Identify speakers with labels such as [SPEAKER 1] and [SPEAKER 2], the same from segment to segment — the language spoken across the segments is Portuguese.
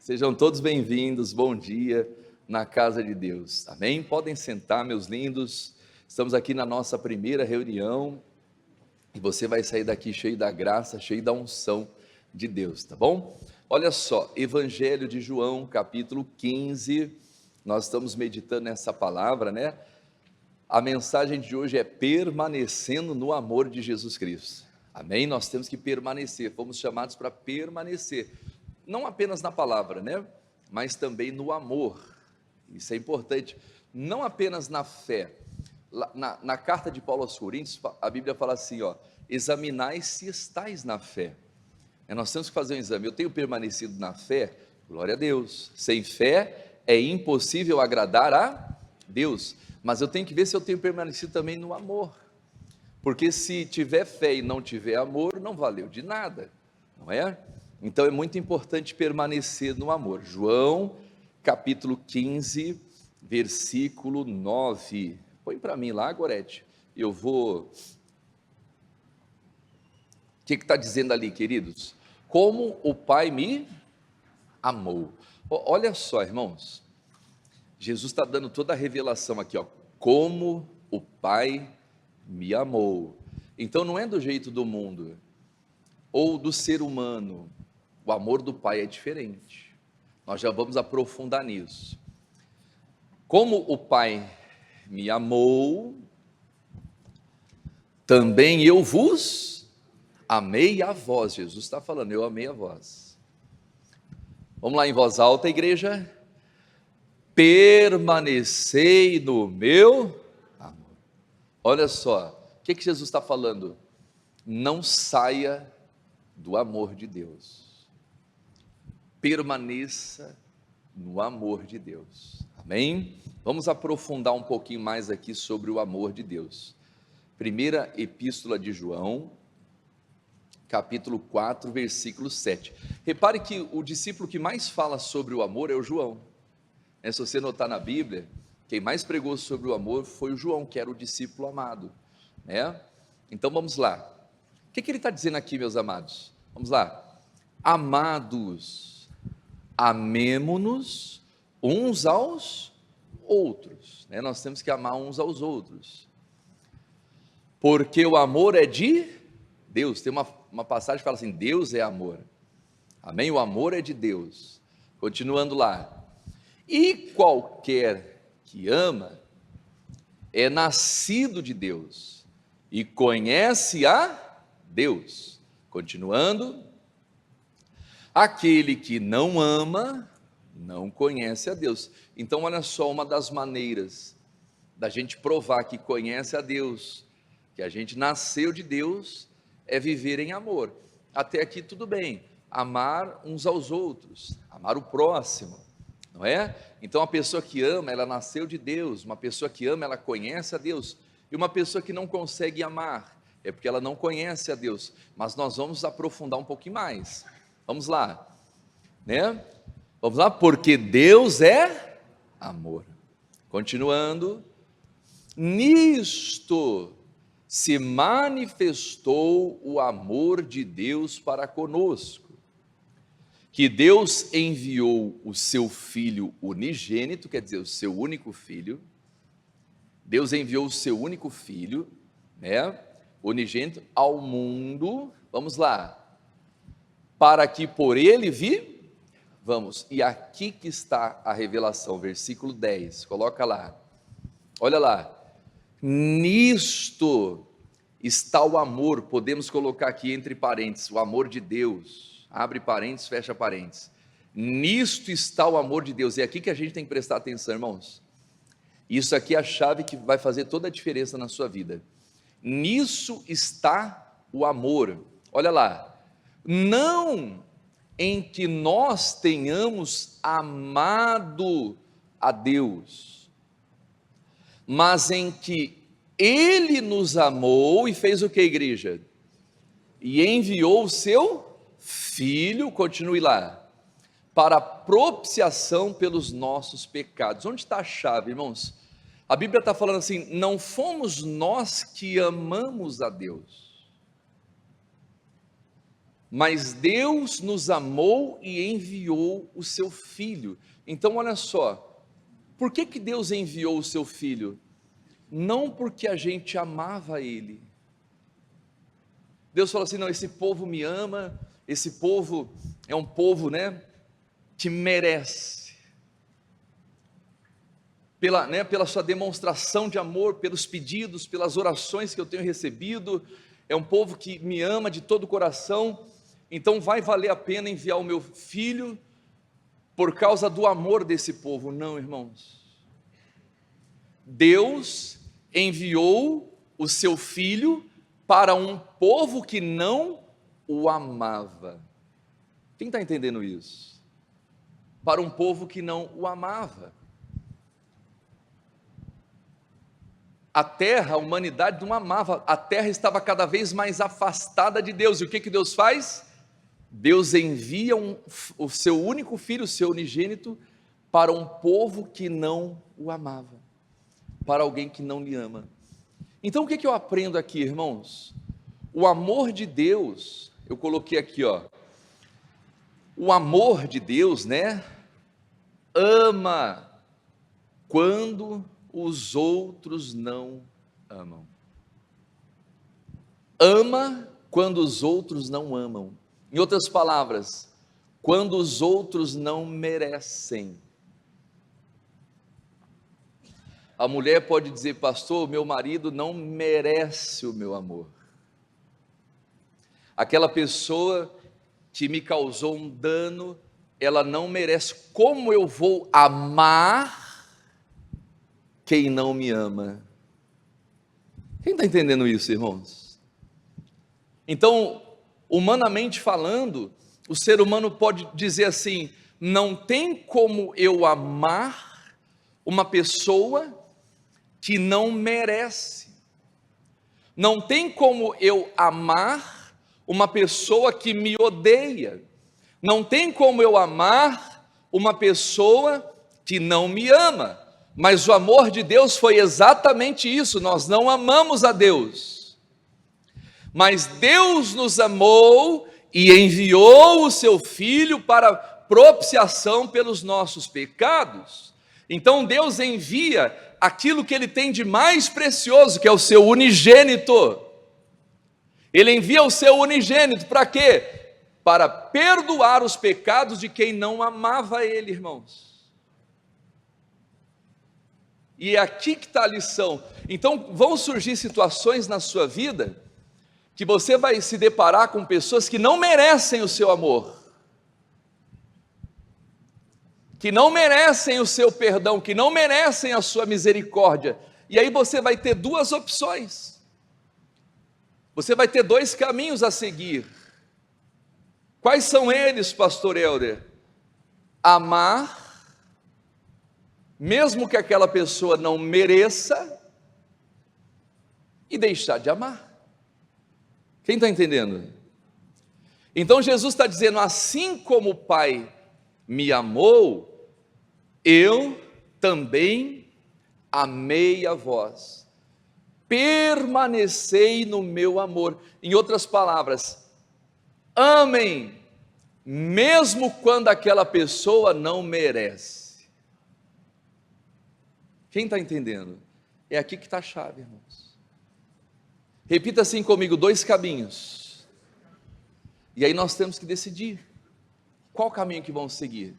[SPEAKER 1] Sejam todos bem-vindos, bom dia na casa de Deus, amém? Podem sentar, meus lindos, estamos aqui na nossa primeira reunião e você vai sair daqui cheio da graça, cheio da unção de Deus, tá bom? Olha só, Evangelho de João, capítulo 15, nós estamos meditando nessa palavra, né? A mensagem de hoje é permanecendo no amor de Jesus Cristo, amém? Nós temos que permanecer, fomos chamados para permanecer, não apenas na palavra, né? Mas também no amor, isso é importante, não apenas na fé. Na carta de Paulo aos Coríntios, a Bíblia fala assim, ó, examinai se estáis na fé. Nós temos que fazer um exame. Eu tenho permanecido na fé? Glória a Deus. Sem fé é impossível agradar a Deus, mas eu tenho que ver se eu tenho permanecido também no amor, porque se tiver fé e não tiver amor, não valeu de nada, não é? Então é muito importante permanecer no amor. João capítulo 15, versículo 9, põe para mim lá, Gorete, eu vou, o que está dizendo ali, queridos? Como o Pai me amou. Olha só, irmãos, Jesus está dando toda a revelação aqui, ó, como o Pai me amou. Então não é do jeito do mundo, ou do ser humano, o amor do Pai é diferente, nós já vamos aprofundar nisso. Como o Pai me amou, também eu vos amei a vós. Jesus está falando, eu amei a vós. Vamos lá em voz alta, igreja. Permanecei no meu amor. Olha só, o que Jesus está falando? Não saia do amor de Deus. Permaneça no amor de Deus, amém? Vamos aprofundar um pouquinho mais aqui sobre o amor de Deus. Primeira epístola de João, capítulo 4, versículo 7. Repare que o discípulo que mais fala sobre o amor é o João. Se você notar na Bíblia, quem mais pregou sobre o amor foi o João, que era o discípulo amado, né? Então vamos lá. O que ele está dizendo aqui, meus amados? Vamos lá. Amados, amemo-nos uns aos outros, né? Nós temos que amar uns aos outros, porque o amor é de Deus. Tem uma passagem que fala assim, Deus é amor, amém? O amor é de Deus. Continuando lá, e qualquer que ama é nascido de Deus e conhece a Deus. Continuando, aquele que não ama, não conhece a Deus. Então olha só, uma das maneiras da gente provar que conhece a Deus, que a gente nasceu de Deus, é viver em amor. Até aqui tudo bem, amar uns aos outros, amar o próximo, não é? Então a pessoa que ama, ela nasceu de Deus. Uma pessoa que ama, ela conhece a Deus. E uma pessoa que não consegue amar, é porque ela não conhece a Deus. Mas nós vamos aprofundar um pouquinho mais. Vamos lá, né? Vamos lá, porque Deus é amor. Continuando, nisto se manifestou o amor de Deus para conosco, que Deus enviou o seu Filho unigênito, quer dizer, o seu único Filho. Deus enviou o seu único Filho, né, unigênito, ao mundo, vamos lá, para que por ele vamos, e aqui que está a revelação, versículo 10, coloca lá, olha lá, nisto está o amor, podemos colocar aqui entre parênteses, o amor de Deus, abre parênteses, fecha parênteses, nisto está o amor de Deus, é aqui que a gente tem que prestar atenção, irmãos, isso aqui é a chave que vai fazer toda a diferença na sua vida, nisso está o amor, olha lá, não em que nós tenhamos amado a Deus, mas em que Ele nos amou e fez o que, igreja? E enviou o seu Filho, continue lá, para propiciação pelos nossos pecados. Onde está a chave, irmãos? A Bíblia está falando assim, não fomos nós que amamos a Deus, Mas Deus nos amou e enviou o seu Filho. Então olha só, por que Deus enviou o seu Filho? Não porque a gente amava Ele. Deus falou assim, não, esse povo me ama, esse povo é um povo, que merece. Pela sua demonstração de amor, pelos pedidos, pelas orações que eu tenho recebido, é um povo que me ama de todo o coração, então vai valer a pena enviar o meu Filho por causa do amor desse povo. Não, irmãos, Deus enviou o seu Filho para um povo que não o amava. Quem está entendendo isso? Para um povo que não o amava. A terra, a humanidade não amava, a terra estava cada vez mais afastada de Deus, e o que Deus faz? Deus envia o seu único filho, o seu unigênito, para um povo que não o amava, para alguém que não lhe ama. Então o que eu aprendo aqui, irmãos? O amor de Deus, eu coloquei aqui, o amor de Deus, ama quando os outros não amam. Ama quando os outros não amam. Em outras palavras, quando os outros não merecem. A mulher pode dizer, pastor, meu marido não merece o meu amor. Aquela pessoa que me causou um dano, ela não merece. Como eu vou amar quem não me ama? Quem está entendendo isso, irmãos? Então, humanamente falando, o ser humano pode dizer assim, não tem como eu amar uma pessoa que não merece, não tem como eu amar uma pessoa que me odeia, não tem como eu amar uma pessoa que não me ama. Mas o amor de Deus foi exatamente isso, nós não amamos a Deus, mas Deus nos amou e enviou o seu Filho para propiciação pelos nossos pecados. Então Deus envia aquilo que Ele tem de mais precioso, que é o seu unigênito. Ele envia o seu unigênito para quê? Para perdoar os pecados de quem não amava Ele, irmãos. E é aqui que está a lição. Então vão surgir situações na sua vida que você vai se deparar com pessoas que não merecem o seu amor, que não merecem o seu perdão, que não merecem a sua misericórdia. E aí você vai ter duas opções, você vai ter dois caminhos a seguir. Quais são eles, pastor Helder? Amar, mesmo que aquela pessoa não mereça, e deixar de amar. Quem está entendendo? Então Jesus está dizendo, assim como o Pai me amou, eu também amei a vós, permanecei no meu amor. Em outras palavras, amem, mesmo quando aquela pessoa não merece. Quem está entendendo? É aqui que está a chave, irmãos. Repita assim comigo, dois caminhos. E aí nós temos que decidir qual caminho que vamos seguir.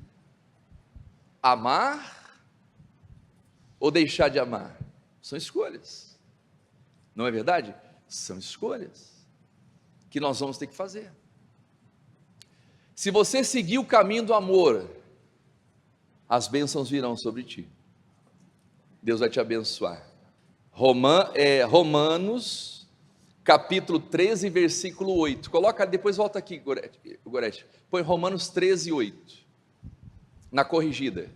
[SPEAKER 1] Amar ou deixar de amar? São escolhas. Não é verdade? São escolhas que nós vamos ter que fazer. Se você seguir o caminho do amor, as bênçãos virão sobre ti. Deus vai te abençoar. Romanos, capítulo 13, versículo 8. Coloca, depois volta aqui, Gorete. Põe Romanos 13, 8. Na corrigida.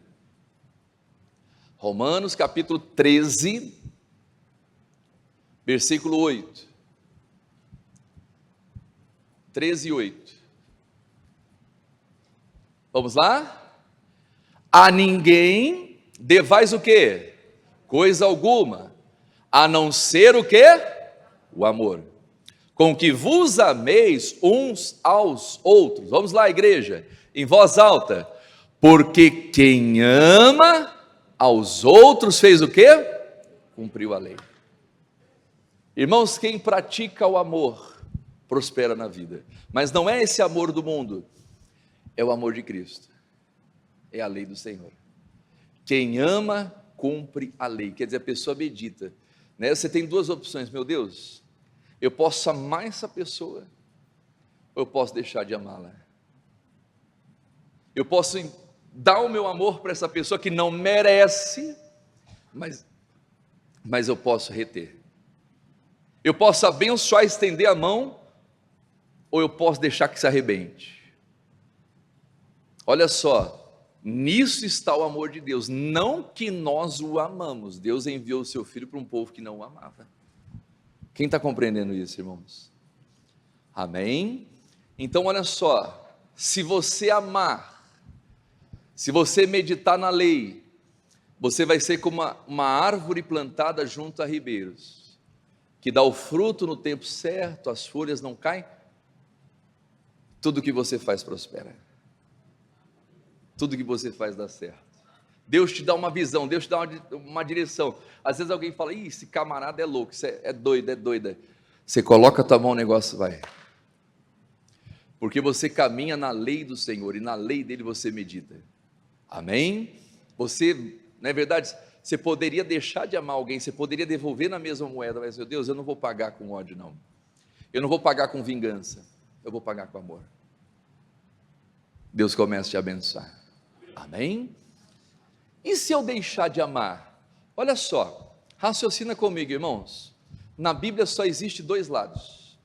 [SPEAKER 1] Romanos, capítulo 13, versículo 8. 13, 8. Vamos lá? A ninguém devais o quê? Coisa alguma, a não ser o quê? O amor. com que vos ameis uns aos outros. Vamos lá, igreja, em voz alta. Porque quem ama aos outros fez o quê? Cumpriu a lei. Irmãos, quem pratica o amor prospera na vida. Mas não é esse amor do mundo, é o amor de Cristo. É a lei do Senhor. Quem ama, cumpre a lei. Quer dizer, a pessoa medita, né? Você tem duas opções, meu Deus, eu posso amar essa pessoa, ou eu posso deixar de amá-la. Eu posso dar o meu amor para essa pessoa que não merece, mas eu posso reter. Eu posso abençoar, estender a mão, ou eu posso deixar que se arrebente. Olha só, nisso está o amor de Deus, não que nós o amamos. Deus enviou o seu Filho para um povo que não o amava. Quem está compreendendo isso, irmãos? Amém? Então olha só, se você amar, se você meditar na lei, você vai ser como uma árvore plantada junto a ribeiros, que dá o fruto no tempo certo, as folhas não caem, tudo que você faz prospera, tudo que você faz dá certo. Deus te dá uma visão, Deus te dá uma direção. Às vezes alguém fala, ih, esse camarada é louco, isso é doido, é doida. Você coloca a tua mão, o negócio vai. Porque você caminha na lei do Senhor, e na lei dele você medita. Amém? Você, não é verdade? Você poderia deixar de amar alguém, você poderia devolver na mesma moeda, mas, meu Deus, eu não vou pagar com ódio, não. Eu não vou pagar com vingança, eu vou pagar com amor. Deus começa a te abençoar. Amém? E se eu deixar de amar? Olha só, raciocina comigo, irmãos. Na Bíblia só existe dois lados.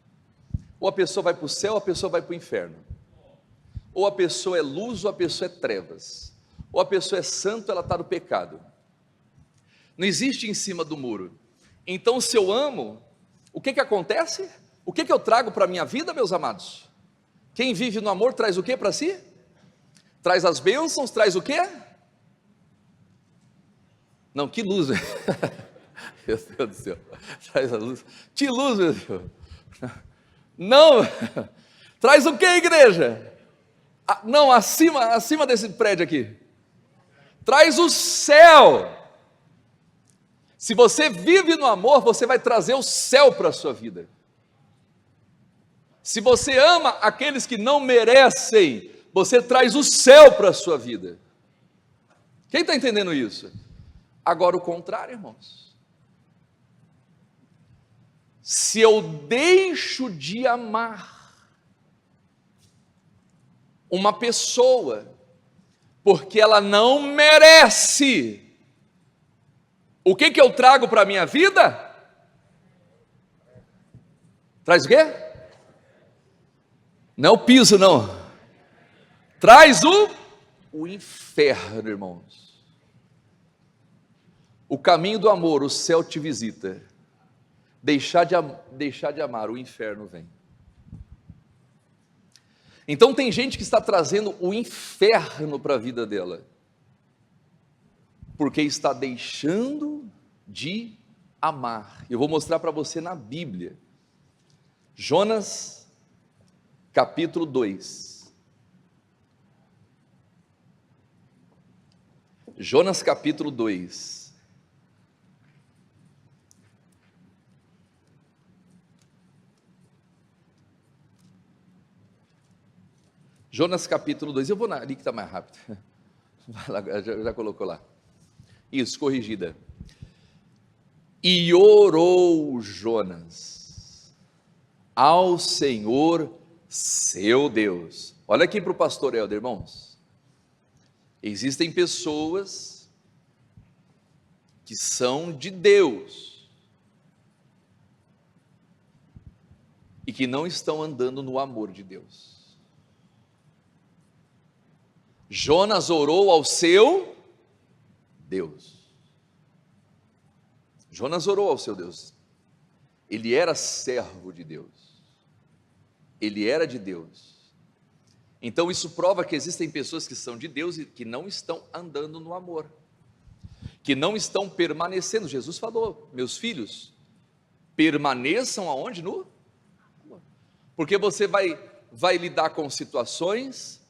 [SPEAKER 1] Ou a pessoa vai para o céu, ou a pessoa vai para o inferno. Ou a pessoa é luz, ou a pessoa é trevas. Ou a pessoa é santo, ela está no pecado. Não existe em cima do muro. Então, se eu amo, o que acontece? O que eu trago para a minha vida, meus amados? Quem vive no amor traz o que para si? Traz as bênçãos, traz o quê? Não, que luz, meu Deus do céu, traz a luz, que luz, meu Deus, não, traz o que, igreja? Não, acima desse prédio aqui, traz o céu. Se você vive no amor, você vai trazer o céu para a sua vida. Se você ama aqueles que não merecem, você traz o céu para a sua vida. Quem está entendendo isso? Agora o contrário, irmãos. Se eu deixo de amar uma pessoa, porque ela não merece, o que eu trago para a minha vida? Traz o quê? Não é o piso, não. Traz o inferno, irmãos. O caminho do amor, o céu te visita. Deixar de amar, o inferno vem. Então tem gente que está trazendo o inferno para a vida dela, porque está deixando de amar. Eu vou mostrar para você na Bíblia. Jonas, capítulo 2. Jonas, capítulo 2. Jonas capítulo 2, eu vou ali que está mais rápido, vai lá, já colocou lá, isso, corrigida. E orou Jonas ao Senhor seu Deus. Olha aqui para o pastor Helder, irmãos, existem pessoas que são de Deus e que não estão andando no amor de Deus. Jonas orou ao seu Deus. Jonas orou ao seu Deus. Ele era servo de Deus. Ele era de Deus. Então isso prova que existem pessoas que são de Deus e que não estão andando no amor, que não estão permanecendo. Jesus falou: meus filhos, permaneçam aonde? No Porque você vai lidar com situações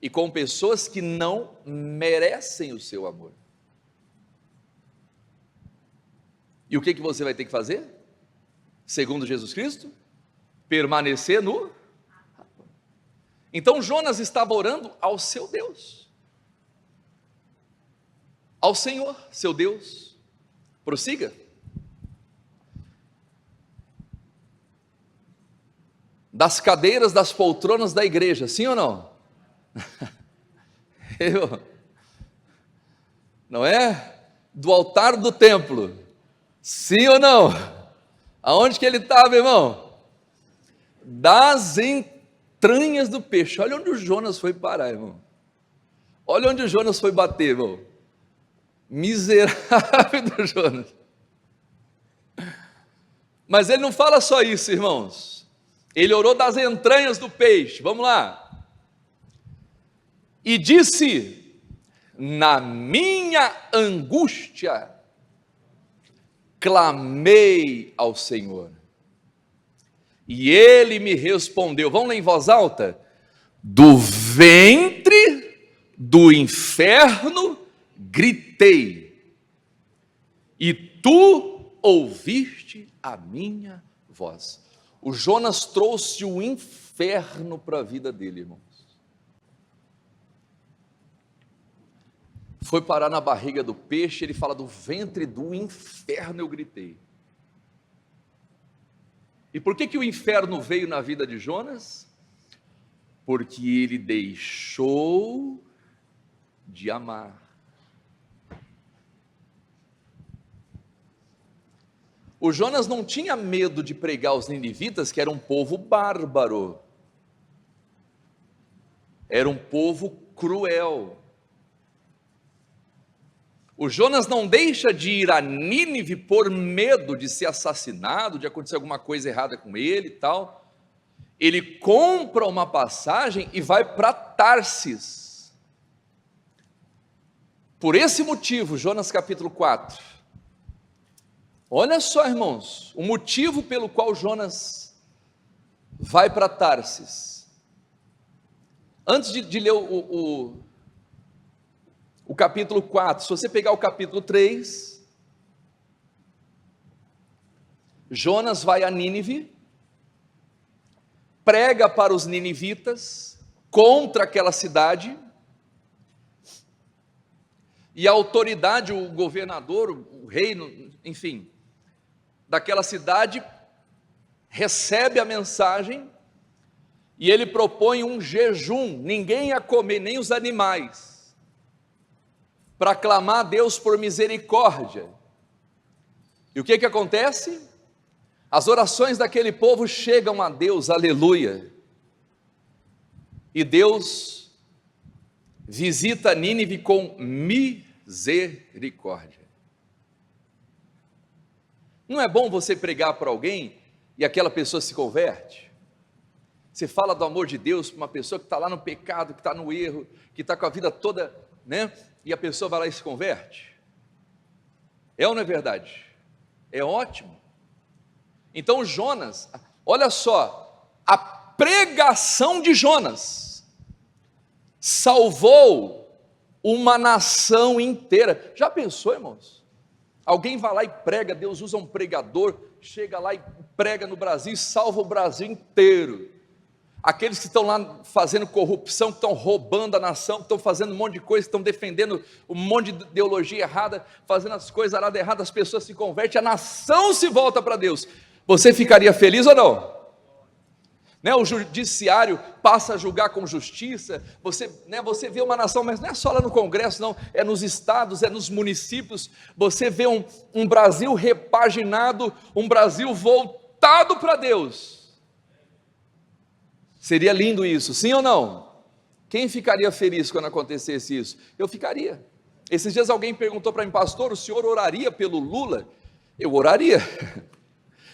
[SPEAKER 1] e com pessoas que não merecem o seu amor. E o que você vai ter que fazer? Segundo Jesus Cristo, permanecer no... Então Jonas estava orando ao seu Deus, ao Senhor, seu Deus. Prossiga. Das cadeiras, das poltronas da igreja, sim ou não? Não é? Do altar do templo, sim ou não? Aonde que ele estava, irmão? Das entranhas do peixe. Olha onde o Jonas foi parar, irmão. Olha onde o Jonas foi bater, irmão. Miserável do Jonas. Mas ele não fala só isso, irmãos. Ele orou das entranhas do peixe. Vamos lá. E disse: na minha angústia clamei ao Senhor, e Ele me respondeu. Vamos ler em voz alta? Do ventre do inferno gritei, e tu ouviste a minha voz. O Jonas trouxe o inferno para a vida dele, irmãos. Foi parar na barriga do peixe. Ele fala: do ventre do inferno eu gritei. E por que o inferno veio na vida de Jonas? Porque ele deixou de amar. O Jonas não tinha medo de pregar aos ninivitas, que era um povo bárbaro, era um povo cruel. O Jonas não deixa de ir a Nínive por medo de ser assassinado, de acontecer alguma coisa errada com ele e tal. Ele compra uma passagem e vai para Tarsis. Por esse motivo, Jonas capítulo 4. Olha só, irmãos, o motivo pelo qual Jonas vai para Tarsis. Antes de ler o capítulo 4, se você pegar o capítulo 3, Jonas vai a Nínive, prega para os ninivitas contra aquela cidade, e a autoridade, o governador, o rei, enfim, daquela cidade, recebe a mensagem, e ele propõe um jejum. Ninguém ia comer, nem os animais, para clamar a Deus por misericórdia. E o que acontece? As orações daquele povo chegam a Deus, aleluia, e Deus visita Nínive com misericórdia. Não é bom você pregar para alguém e aquela pessoa se converte? Você fala do amor de Deus para uma pessoa que está lá no pecado, que está no erro, que está com a vida toda, né? E a pessoa vai lá e se converte? É ou não é verdade? É ótimo. Então Jonas, olha só, a pregação de Jonas salvou uma nação inteira. Já pensou, irmãos? Alguém vai lá e prega, Deus usa um pregador, chega lá e prega no Brasil e salva o Brasil inteiro. Aqueles que estão lá fazendo corrupção, que estão roubando a nação, que estão fazendo um monte de coisa, que estão defendendo um monte de ideologia errada, fazendo as coisas erradas, as pessoas se convertem, a nação se volta para Deus. Você ficaria feliz ou não? Né, o judiciário passa a julgar com justiça, você vê uma nação, mas não é só lá no Congresso, não, é nos estados, é nos municípios, você vê um Brasil repaginado, um Brasil voltado para Deus. Seria lindo isso, sim ou não? Quem ficaria feliz quando acontecesse isso? Eu ficaria. Esses dias alguém perguntou para mim: pastor, o senhor oraria pelo Lula? Eu oraria.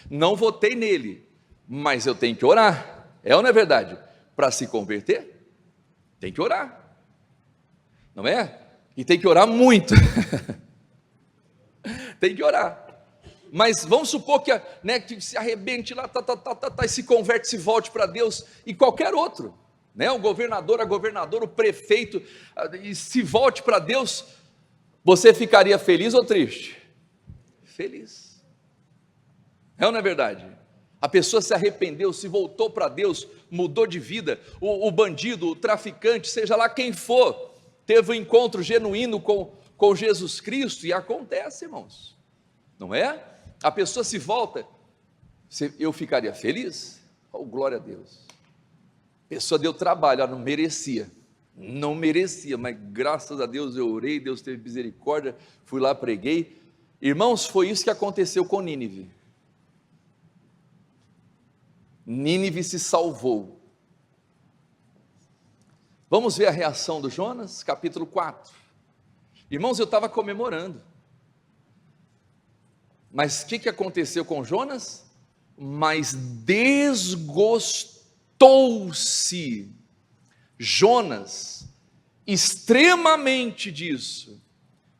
[SPEAKER 1] Não votei nele, mas eu tenho que orar. É ou não é verdade? Para se converter, tem que orar, não é? E tem que orar muito. Tem que orar. Mas vamos supor que, que se arrebente lá, e se converte, se volte para Deus, e qualquer outro, o governador, a governadora, o prefeito, e se volte para Deus, você ficaria feliz ou triste? Feliz. É ou não é verdade? A pessoa se arrependeu, se voltou para Deus, mudou de vida, o bandido, o traficante, seja lá quem for, teve um encontro genuíno com Jesus Cristo, e acontece, irmãos, não é? A pessoa se volta, eu ficaria feliz? Oh, glória a Deus. A pessoa deu trabalho, não merecia, mas graças a Deus eu orei, Deus teve misericórdia, fui lá, preguei. Irmãos, foi isso que aconteceu com Nínive. Nínive se salvou. Vamos ver a reação do Jonas, capítulo 4. Irmãos, eu estava comemorando, mas o que aconteceu com Jonas? Mas desgostou-se Jonas extremamente disso,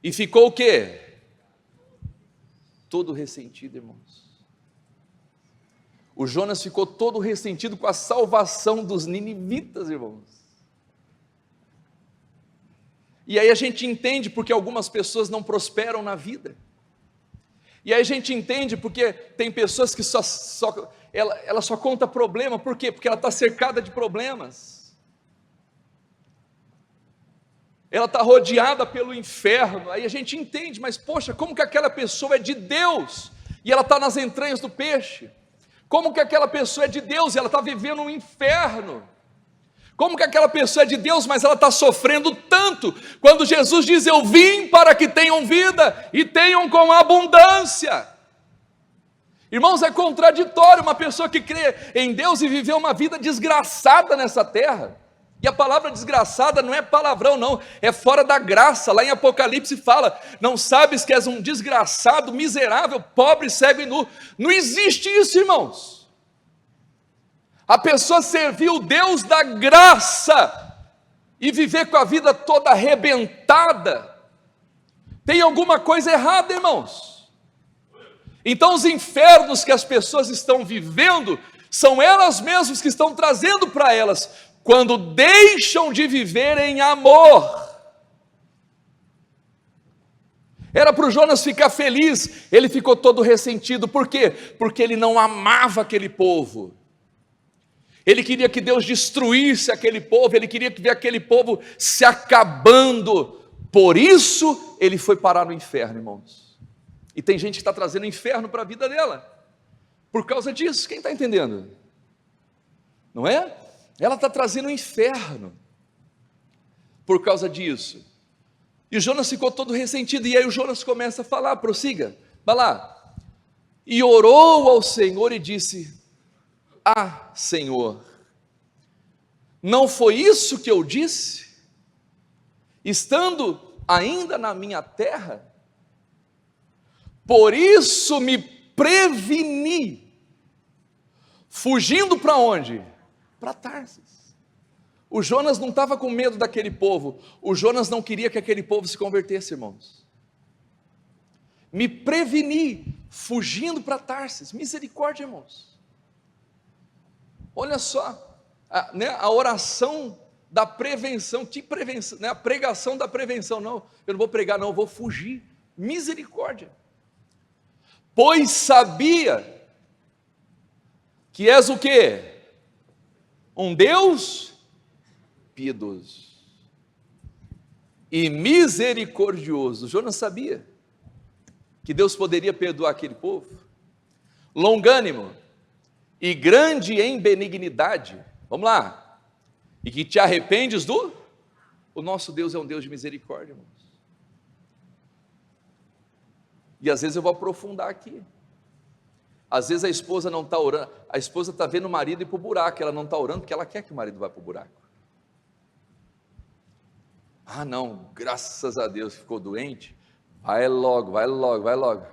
[SPEAKER 1] e ficou o quê? Todo ressentido, irmãos. O Jonas ficou todo ressentido com a salvação dos ninivitas, irmãos. E aí a gente entende porque algumas pessoas não prosperam na vida. E aí a gente entende porque tem pessoas que ela só conta problema. Por quê? Porque ela está cercada de problemas. Ela está rodeada pelo inferno. Aí a gente entende, mas poxa, como que aquela pessoa é de Deus e ela está nas entranhas do peixe? Como que aquela pessoa é de Deus e ela está vivendo um inferno? Como que aquela pessoa é de Deus, mas ela está sofrendo tanto, quando Jesus diz, eu vim para que tenham vida, e tenham com abundância. Irmãos, é contraditório uma pessoa que crê em Deus e viveu uma vida desgraçada nessa terra, e a palavra desgraçada não é palavrão não, é fora da graça. Lá em Apocalipse fala, não sabes que és um desgraçado, miserável, pobre, cego e nu. Não existe isso, irmãos. A pessoa servir o Deus da graça e viver com a vida toda arrebentada, tem alguma coisa errada, irmãos. Então os infernos que as pessoas estão vivendo, são elas mesmas que estão trazendo para elas, quando deixam de viver em amor. Era para o Jonas ficar feliz, ele ficou todo ressentido. Por quê? Porque ele não amava aquele povo. Ele queria que Deus destruísse aquele povo, ele queria ver aquele povo se acabando. Por isso ele foi parar no inferno, irmãos. E tem gente que está trazendo inferno para a vida dela, por causa disso. Quem está entendendo? Não é? Ela está trazendo inferno por causa disso. E o Jonas ficou todo ressentido. E aí o Jonas começa a falar, prossiga, vai lá. E orou ao Senhor e disse, ah, Senhor, não foi isso que eu disse, estando ainda na minha terra? Por isso me preveni, fugindo para onde? Para Tarsis. O Jonas não estava com medo daquele povo, o Jonas não queria que aquele povo se convertesse, irmãos. Me preveni, fugindo para Tarsis. Misericórdia, irmãos. Olha só, a oração da prevenção. Que prevenção? A pregação da prevenção. Não, eu não vou pregar não, eu vou fugir. Misericórdia. Pois sabia que és o quê? Um Deus piedoso e misericordioso. Jonas sabia que Deus poderia perdoar aquele povo, longânimo e grande em benignidade. Vamos lá. E que te arrependes do? O nosso Deus é um Deus de misericórdia, irmãos. E às vezes eu vou aprofundar aqui. Às vezes a esposa não está orando, a esposa está vendo o marido ir para o buraco, ela não está orando porque ela quer que o marido vá para o buraco. Ah não, graças a Deus ficou doente, vai logo, vai logo, vai logo.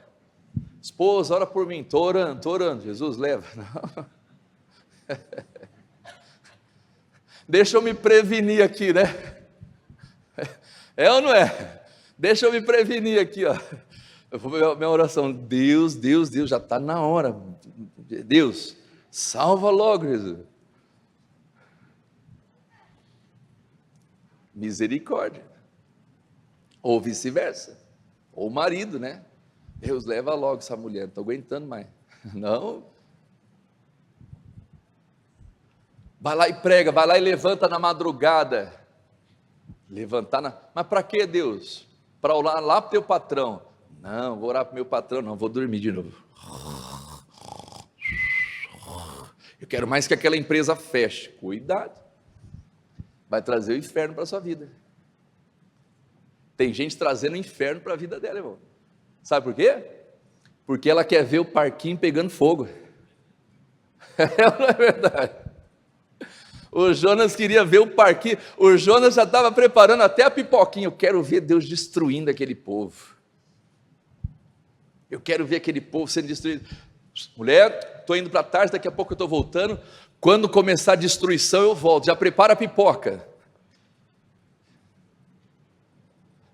[SPEAKER 1] Esposa, ora por mim, estou orando, Jesus leva. Não. Deixa eu me prevenir aqui, né? É ou não é? Deixa eu me prevenir aqui, ó. Minha oração, Deus, Deus, Deus, já está na hora. Deus, salva logo, Jesus. Misericórdia. Ou vice-versa. Ou o marido, né? Deus, leva logo essa mulher, não estou aguentando mais. Não. Vai lá e prega, vai lá e levanta na madrugada. Levantar na... Mas para que, Deus? Para orar lá para o teu patrão. Não, vou orar para o meu patrão, não, vou dormir de novo. Eu quero mais que aquela empresa feche. Cuidado. Vai trazer o inferno para a sua vida. Tem gente trazendo o inferno para a vida dela, irmão. Sabe por quê? Porque ela quer ver o parquinho pegando fogo. Não é verdade? O Jonas queria ver o parquinho. O Jonas já estava preparando até a pipoquinha. Eu quero ver Deus destruindo aquele povo. Eu quero ver aquele povo sendo destruído. Mulher, estou indo para Tarso, daqui a pouco eu estou voltando. Quando começar a destruição eu volto. Já prepara a pipoca.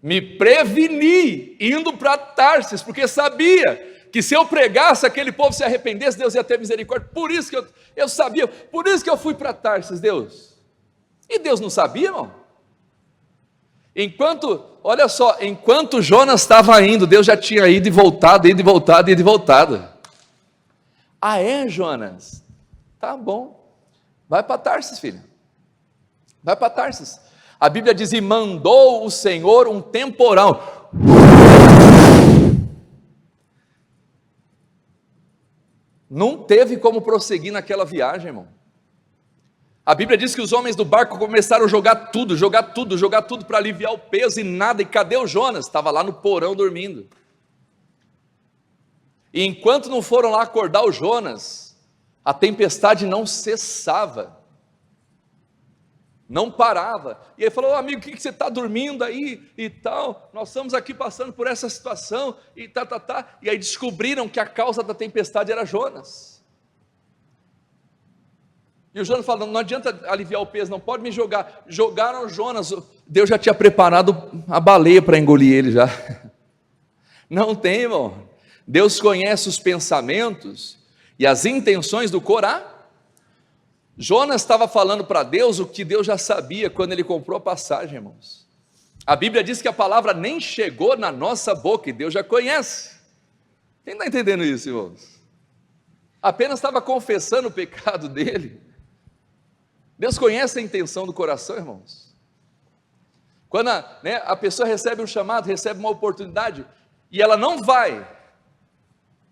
[SPEAKER 1] Me preveni indo para Tarsis, porque sabia que se eu pregasse, aquele povo se arrependesse, Deus ia ter misericórdia. Por isso que eu sabia, por isso que eu fui para Tarsis, Deus. E Deus não sabia, irmão? Olha só, enquanto Jonas estava indo, Deus já tinha ido e voltado, ido e voltado, ido e voltado. Ah é, Jonas? Tá bom, vai para Tarsis, filho. Vai para Tarsis. A Bíblia diz, e mandou o Senhor um temporão. Não teve como prosseguir naquela viagem, irmão. A Bíblia diz que os homens do barco começaram a jogar tudo para aliviar o peso e nada. E cadê o Jonas? Estava lá no porão dormindo. E enquanto não foram lá acordar o Jonas, a tempestade não cessava. Não parava. E ele falou, amigo, o que você está dormindo aí e tal? Nós estamos aqui passando por essa situação e tá. E aí descobriram que a causa da tempestade era Jonas. E o Jonas falou, não adianta aliviar o peso, não pode me jogar. Jogaram Jonas, Deus já tinha preparado a baleia para engolir ele já. Não tem, irmão. Deus conhece os pensamentos e as intenções do coração. Jonas estava falando para Deus o que Deus já sabia quando ele comprou a passagem, irmãos. A Bíblia diz que a palavra nem chegou na nossa boca e Deus já conhece. Quem está entendendo isso, irmãos? Apenas estava confessando o pecado dele. Deus conhece a intenção do coração, irmãos. Quando a pessoa recebe um chamado, recebe uma oportunidade e ela não vai,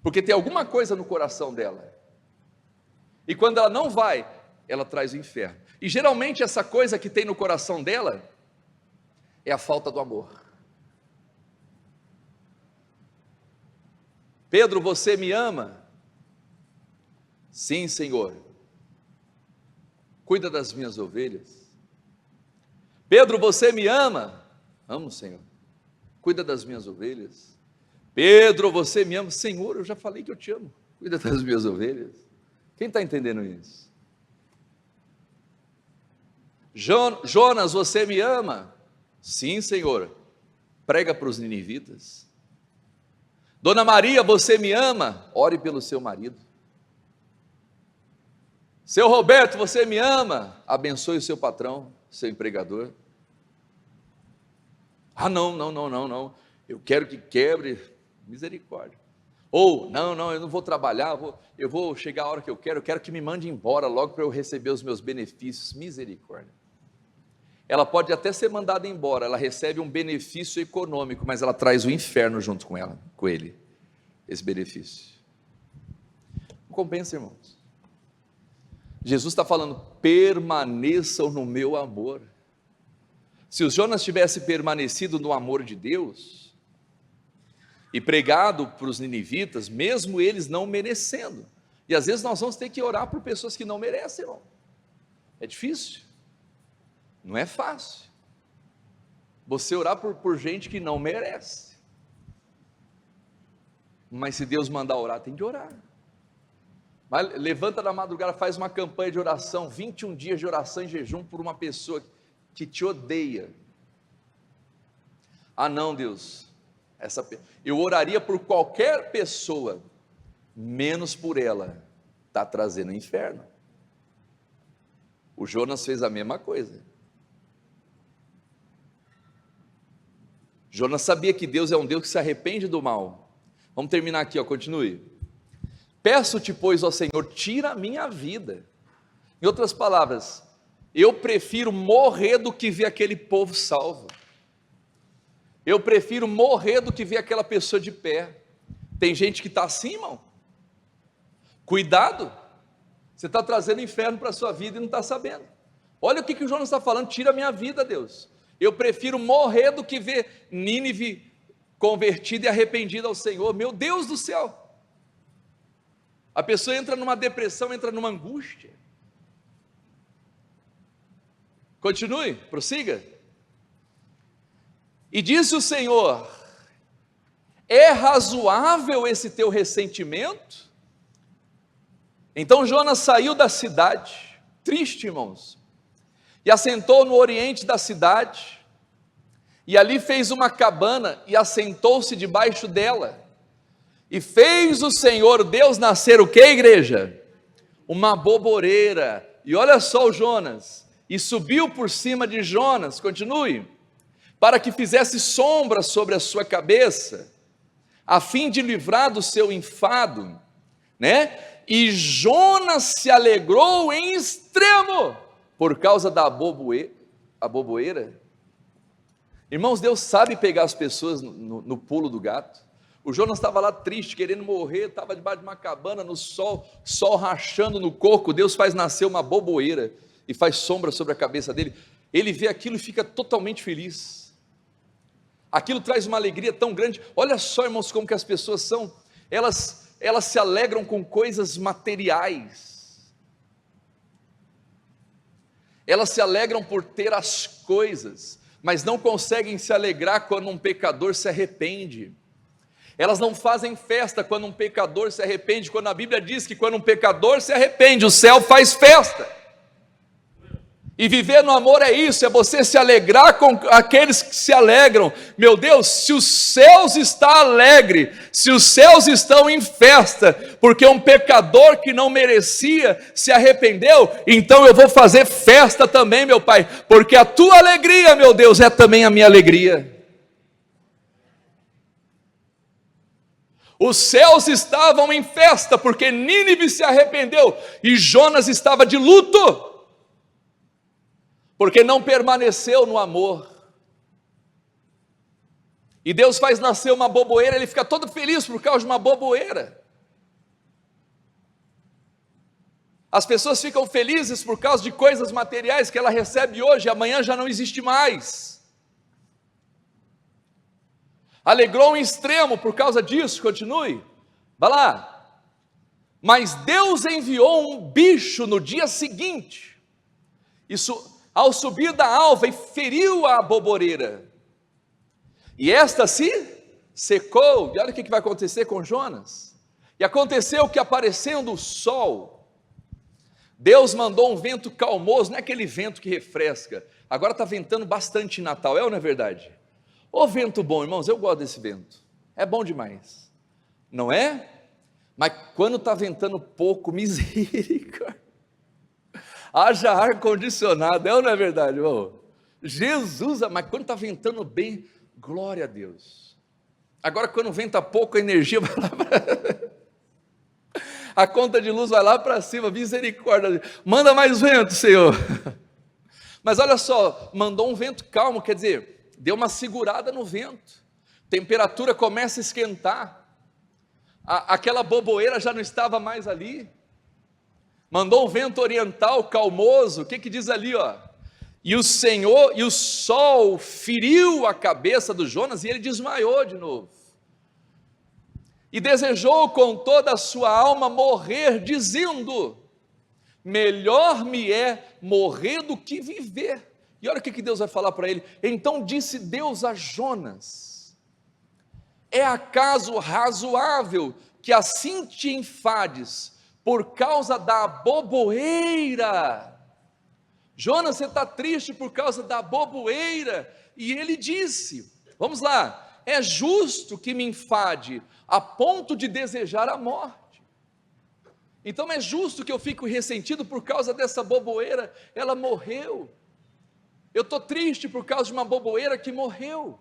[SPEAKER 1] porque tem alguma coisa no coração dela. E quando ela não vai, ela traz o inferno. E geralmente essa coisa que tem no coração dela é a falta do amor. Pedro, você me ama? Sim, Senhor. Cuida das minhas ovelhas. Pedro, você me ama? Amo, Senhor. Cuida das minhas ovelhas. Pedro, você me ama? Senhor, eu já falei que eu te amo. Cuida das minhas ovelhas. Quem está entendendo isso? Jonas, você me ama? Sim, Senhor. Prega para os ninivitas. Dona Maria, você me ama? Ore pelo seu marido. Seu Roberto, você me ama? Abençoe o seu patrão, seu empregador. Ah, não. Eu quero que quebre. Misericórdia. Ou, não, eu não vou trabalhar, eu vou chegar a hora que eu quero que me mande embora logo para eu receber os meus benefícios. Misericórdia. Ela pode até ser mandada embora, ela recebe um benefício econômico, mas ela traz o inferno junto com ele, esse benefício. Não compensa, irmãos. Jesus está falando, permaneçam no meu amor. Se o Jonas tivesse permanecido no amor de Deus, e pregado para os ninivitas, mesmo eles não merecendo, e às vezes nós vamos ter que orar por pessoas que não merecem, irmão. É difícil, não é fácil, você orar por gente que não merece, mas se Deus mandar orar, tem de orar. Mas levanta na madrugada, faz uma campanha de oração, 21 dias de oração em jejum por uma pessoa que te odeia. Ah não, Deus, Eu oraria por qualquer pessoa, menos por ela, está trazendo o inferno. O Jonas fez a mesma coisa. Jonas sabia que Deus é um Deus que se arrepende do mal. Vamos terminar aqui, continue. Peço-te, pois, ó Senhor, tira a minha vida. Em outras palavras, eu prefiro morrer do que ver aquele povo salvo. Eu prefiro morrer do que ver aquela pessoa de pé. Tem gente que está assim, irmão. Cuidado, você está trazendo inferno para a sua vida e não está sabendo. Olha o que o Jonas está falando: tira a minha vida, Deus. Eu prefiro morrer do que ver Nínive convertida e arrependida ao Senhor. Meu Deus do céu. A pessoa entra numa depressão, entra numa angústia. Continue, prossiga. E disse o Senhor: é razoável esse teu ressentimento? Então Jonas saiu da cidade, triste, irmãos, e assentou no oriente da cidade, e ali fez uma cabana, e assentou-se debaixo dela, e fez o Senhor Deus nascer o que, igreja? Uma boboreira. E olha só o Jonas, e subiu por cima de Jonas, continue, para que fizesse sombra sobre a sua cabeça, a fim de livrar do seu enfado, né? E Jonas se alegrou em extremo, por causa da boboeira. Irmãos, Deus sabe pegar as pessoas no pulo do gato. O Jonas estava lá triste, querendo morrer, estava debaixo de uma cabana, no sol rachando no coco. Deus faz nascer uma boboeira, e faz sombra sobre a cabeça dele. Ele vê aquilo e fica totalmente feliz. Aquilo traz uma alegria tão grande. Olha só, irmãos, como que as pessoas são. Elas se alegram com coisas materiais. Elas se alegram por ter as coisas, mas não conseguem se alegrar quando um pecador se arrepende. Elas não fazem festa quando um pecador se arrepende, quando a Bíblia diz que quando um pecador se arrepende, o céu faz festa. E viver no amor é isso, é você se alegrar com aqueles que se alegram. Meu Deus, se os céus estão alegres, se os céus estão em festa, porque um pecador que não merecia se arrependeu, então eu vou fazer festa também, meu Pai, porque a tua alegria, meu Deus, é também a minha alegria. Os céus estavam em festa, porque Nínive se arrependeu, e Jonas estava de luto, porque não permaneceu no amor. E Deus faz nascer uma boboeira, ele fica todo feliz por causa de uma boboeira. As pessoas ficam felizes por causa de coisas materiais que ela recebe hoje, amanhã já não existe mais. Alegrou em extremo por causa disso, continue, vai lá. Mas Deus enviou um bicho no dia seguinte, ao subir da alva, e feriu a boboreira, e esta se secou. E olha o que vai acontecer com Jonas. E aconteceu que, aparecendo o sol, Deus mandou um vento calmoso, não é aquele vento que refresca. Agora está ventando bastante em Natal, é ou não é verdade? Ô vento bom, irmãos, eu gosto desse vento, é bom demais, não é? Mas quando está ventando pouco, misericórdia, haja ar-condicionado, é ou não é verdade, irmão? Jesus, mas quando está ventando bem, glória a Deus. Agora quando venta pouco, a energia vai lá a conta de luz vai lá para cima, misericórdia, manda mais vento, Senhor. Mas olha só, mandou um vento calmo, quer dizer, deu uma segurada no vento, temperatura começa a esquentar, aquela boboeira já não estava mais ali, mandou um vento oriental calmoso. O que diz ali, ó? E o Senhor, e o sol feriu a cabeça do Jonas, e ele desmaiou de novo, e desejou com toda a sua alma morrer, dizendo: melhor me é morrer do que viver. E olha o que Deus vai falar para ele. Então disse Deus a Jonas: é acaso razoável que assim te enfades por causa da boboeira? Jonas, você está triste por causa da boboeira? E ele disse, vamos lá, é justo que me enfade a ponto de desejar a morte. Então é justo que eu fique ressentido por causa dessa boboeira, ela morreu. Eu estou triste por causa de uma boboeira que morreu.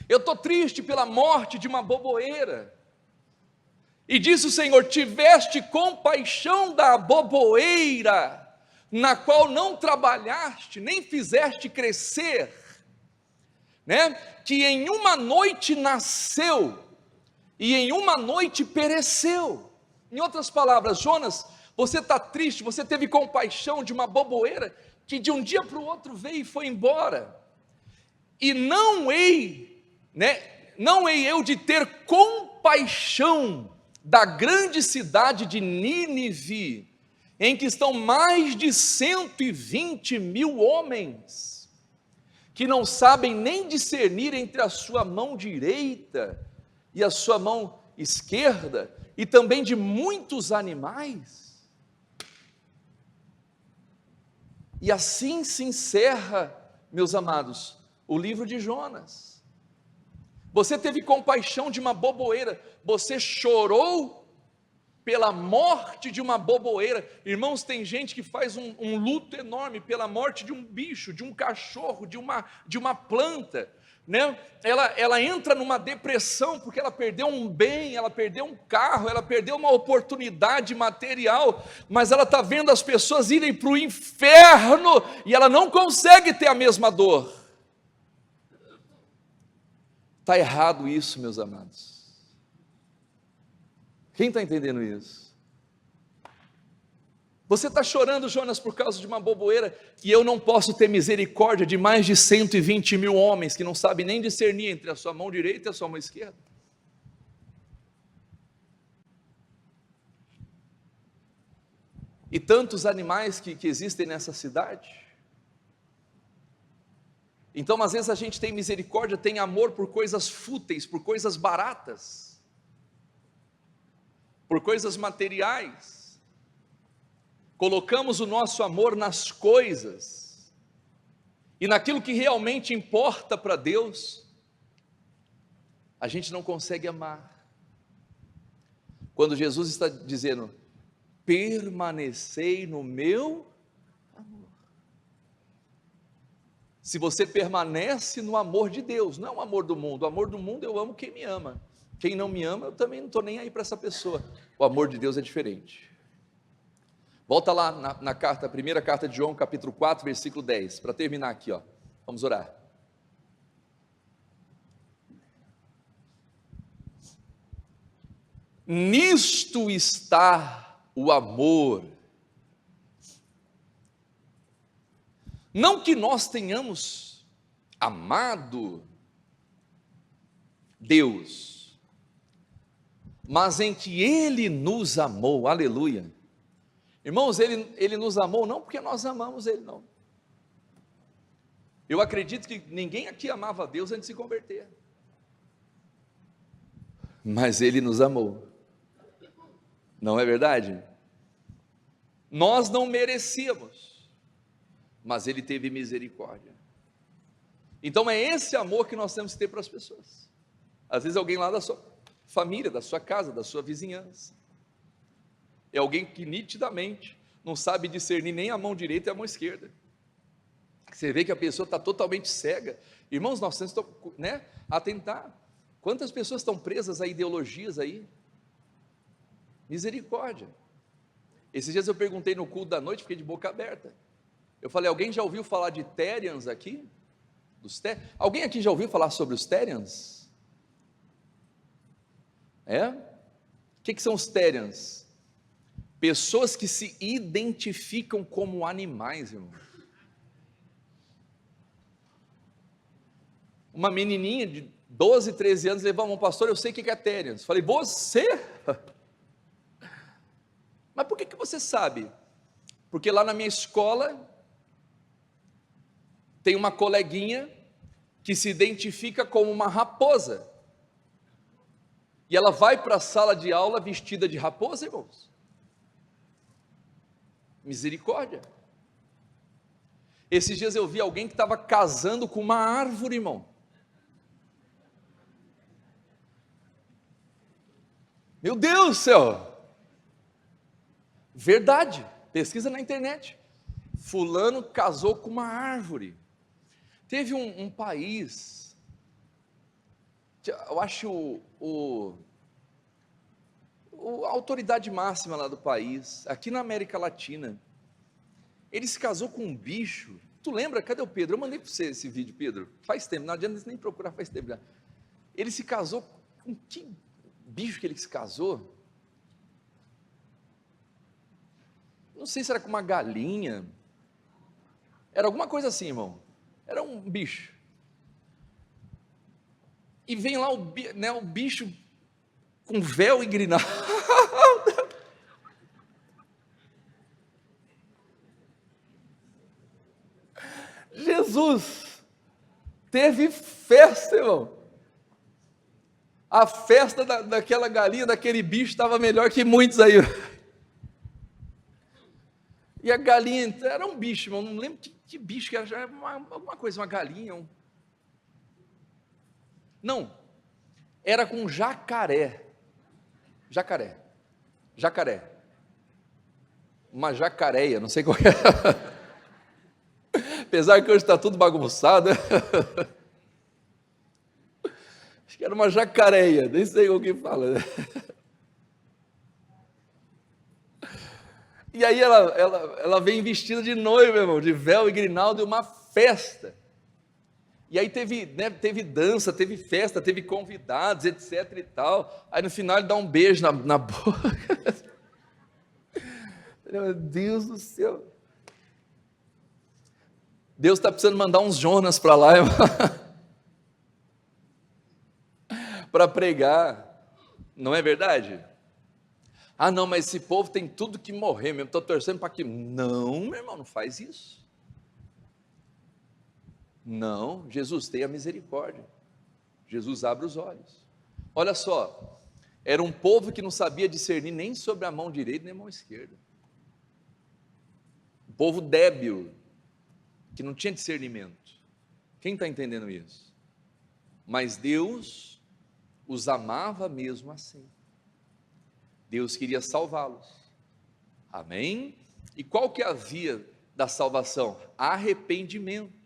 [SPEAKER 1] Eu estou triste pela morte de uma boboeira. E diz o Senhor: tiveste compaixão da boboeira, na qual não trabalhaste, nem fizeste crescer, né? Que em uma noite nasceu, e em uma noite pereceu. Em outras palavras, Jonas, você está triste, você teve compaixão de uma boboeira, que de um dia para o outro veio e foi embora. E não hei eu de ter compaixão da grande cidade de Nínive, em que estão mais de 120 mil homens, que não sabem nem discernir entre a sua mão direita e a sua mão esquerda, e também de muitos animais. E assim se encerra, meus amados, o livro de Jonas. Você teve compaixão de uma boboeira, você chorou pela morte de uma boboeira. Irmãos, tem gente que faz um luto enorme pela morte de um bicho, de um cachorro, de uma planta, né? Ela entra numa depressão porque ela perdeu um bem, ela perdeu um carro, ela perdeu uma oportunidade material, mas ela está vendo as pessoas irem para o inferno e ela não consegue ter a mesma dor. Está errado isso, meus amados. Quem está entendendo isso? Você está chorando, Jonas, por causa de uma boboeira, e eu não posso ter misericórdia de mais de 120 mil homens, que não sabem nem discernir entre a sua mão direita e a sua mão esquerda. E tantos animais que existem nessa cidade. Então, às vezes a gente tem misericórdia, tem amor por coisas fúteis, por coisas baratas, por coisas materiais. Colocamos o nosso amor nas coisas, e naquilo que realmente importa para Deus, a gente não consegue amar. Quando Jesus está dizendo: permanecei no meu amor. Se você permanece no amor de Deus, não o amor do mundo. O amor do mundo, eu amo quem me ama. Quem não me ama, eu também não estou nem aí para essa pessoa. O amor de Deus é diferente. Volta lá na carta, a primeira carta de João, capítulo 4, versículo 10, para terminar aqui, ó. Vamos orar. Nisto está o amor. Não que nós tenhamos amado Deus, mas em que Ele nos amou, aleluia. Irmãos, Ele nos amou não porque nós amamos Ele, não. Eu acredito que ninguém aqui amava a Deus antes de se converter, mas Ele nos amou, não é verdade? Nós não merecíamos, mas Ele teve misericórdia. Então é esse amor que nós temos que ter para as pessoas. Às vezes alguém lá da sua família, da sua casa, da sua vizinhança, é alguém que nitidamente não sabe discernir nem a mão direita e a mão esquerda. Você vê que a pessoa está totalmente cega. Irmãos, nós temos que, né, atentar. Quantas pessoas estão presas a ideologias aí? Misericórdia. Esses dias eu perguntei no culto da noite, fiquei de boca aberta. Eu falei: alguém já ouviu falar de Therians aqui? Alguém aqui já ouviu falar sobre os Therians? O que são os Therians? Pessoas que se identificam como animais, irmão. Uma menininha de 12, 13 anos levou a mão: pastor, eu sei o que é Therians. Falei: você? Mas por que você sabe? Porque lá na minha escola tem uma coleguinha que se identifica como uma raposa, e ela vai para a sala de aula vestida de raposa, irmãos. Misericórdia. Esses dias eu vi alguém que estava casando com uma árvore, irmão. Meu Deus do céu! Verdade, pesquisa na internet. Fulano casou com uma árvore. Teve um país, eu acho a autoridade máxima lá do país, aqui na América Latina, ele se casou com um bicho. Tu lembra? Cadê o Pedro? Eu mandei para você esse vídeo, Pedro. Faz tempo, não adianta nem procurar, faz tempo já. Ele se casou com que bicho que ele se casou? Não sei se era com uma galinha. Era alguma coisa assim, irmão. Era um bicho. E vem lá o bicho com véu e grinalda. Jesus teve festa, irmão. A festa daquela galinha, daquele bicho, estava melhor que muitos aí. E a galinha era um bicho, irmão. Não lembro que bicho que era. Era alguma coisa, uma galinha. Não, era com jacaré. Jacaré. Uma jacareia, não sei qual é. Apesar que hoje está tudo bagunçado. Acho que era uma jacareia, nem sei o que fala. E aí ela vem vestida de noiva, irmão, de véu e grinalda, e uma festa. E aí teve dança, teve festa, teve convidados, etc e tal. Aí no final ele dá um beijo na boca. Meu Deus do céu. Deus está precisando mandar uns Jonas para lá, para pregar. Não é verdade? Ah, não, mas esse povo tem tudo que morrer mesmo. Estou torcendo para que. Não, meu irmão, não faz isso. Não, Jesus tenha misericórdia. Jesus abre os olhos. Olha só, era um povo que não sabia discernir nem sobre a mão direita nem a mão esquerda. Um povo débil, que não tinha discernimento. Quem está entendendo isso? Mas Deus os amava mesmo assim. Deus queria salvá-los. Amém? E qual que é a via da salvação? Arrependimento.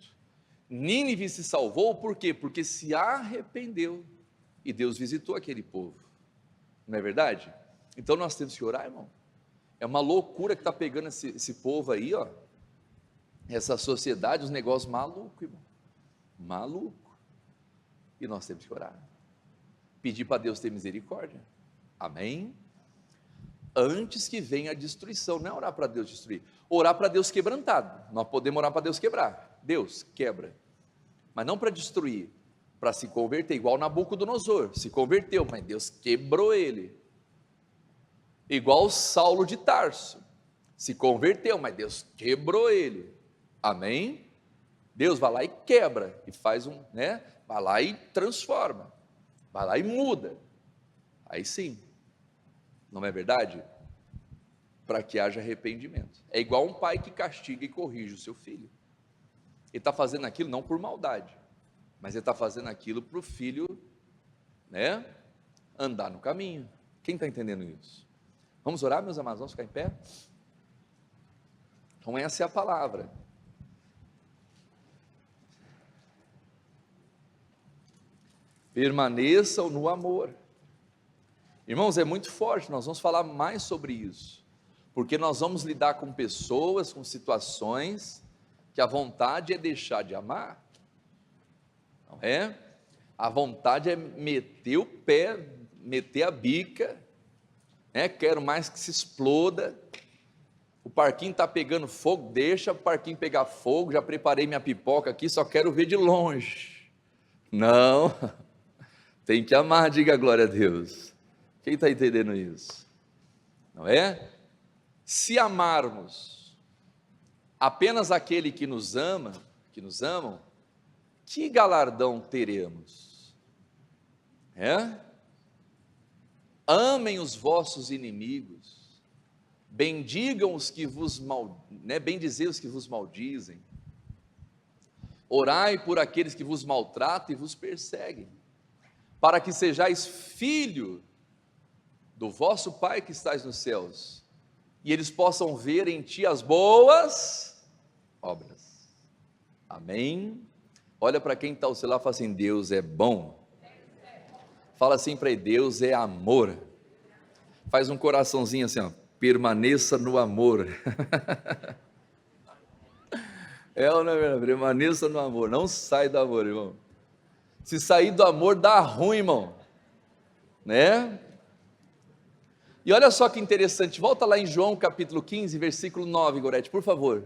[SPEAKER 1] Nínive se salvou por quê? Porque se arrependeu e Deus visitou aquele povo. Não é verdade? Então nós temos que orar, irmão. É uma loucura que está pegando esse povo aí, ó. Essa sociedade, os negócios malucos, irmão. Maluco. E nós temos que orar. Pedir para Deus ter misericórdia. Amém? Antes que venha a destruição, não é orar para Deus destruir, orar para Deus quebrantado. Nós podemos orar para Deus quebrar. Deus quebra, mas não para destruir, para se converter, igual Nabucodonosor, se converteu, mas Deus quebrou ele. Igual Saulo de Tarso, se converteu, mas Deus quebrou ele. Amém? Deus vai lá e quebra, e faz vai lá e transforma, vai lá e muda. Aí sim. Não é verdade? Para que haja arrependimento. É igual um pai que castiga e corrige o seu filho. Ele está fazendo aquilo não por maldade, mas ele está fazendo aquilo para o filho, andar no caminho. Quem está entendendo isso? Vamos orar, meus amados? Vamos ficar em pé? Então essa é a palavra. Permaneçam no amor. Irmãos, é muito forte, nós vamos falar mais sobre isso, porque nós vamos lidar com pessoas, com situações, que a vontade é deixar de amar, não é? A vontade é meter o pé, meter a bica, quero mais que se exploda, o parquinho está pegando fogo, deixa o parquinho pegar fogo, já preparei minha pipoca aqui, só quero ver de longe. Não, tem que amar, diga glória a Deus. Quem está entendendo isso? Não é? Se amarmos apenas aquele que nos ama, que nos amam, que galardão teremos? Amem os vossos inimigos, bendigam os que vos bendizei os que vos maldizem, orai por aqueles que vos maltratam e vos perseguem, para que sejais filho do vosso Pai que estais nos céus, e eles possam ver em ti as boas obras. Amém? Olha para quem está ao seu lado e fala assim: Deus é bom. Fala assim para ele: Deus é amor. Faz um coraçãozinho assim, ó, permaneça no amor. É ou não é verdade? Permaneça no amor, não sai do amor, irmão. Se sair do amor dá ruim, irmão, né? E olha só que interessante, volta lá em João capítulo 15, versículo 9, Gorete, por favor.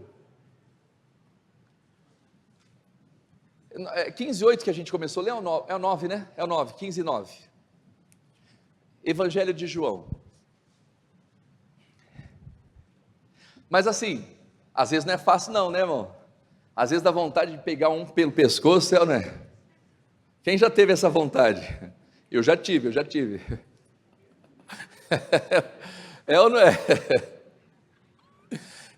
[SPEAKER 1] 15:8 que a gente começou a ler, é o 9, né? É o 9, 15:9. Evangelho de João. Mas assim, às vezes não é fácil não, né, irmão? Às vezes dá vontade de pegar um pelo pescoço, é ou não é? Quem já teve essa vontade? Eu já tive. É ou não é?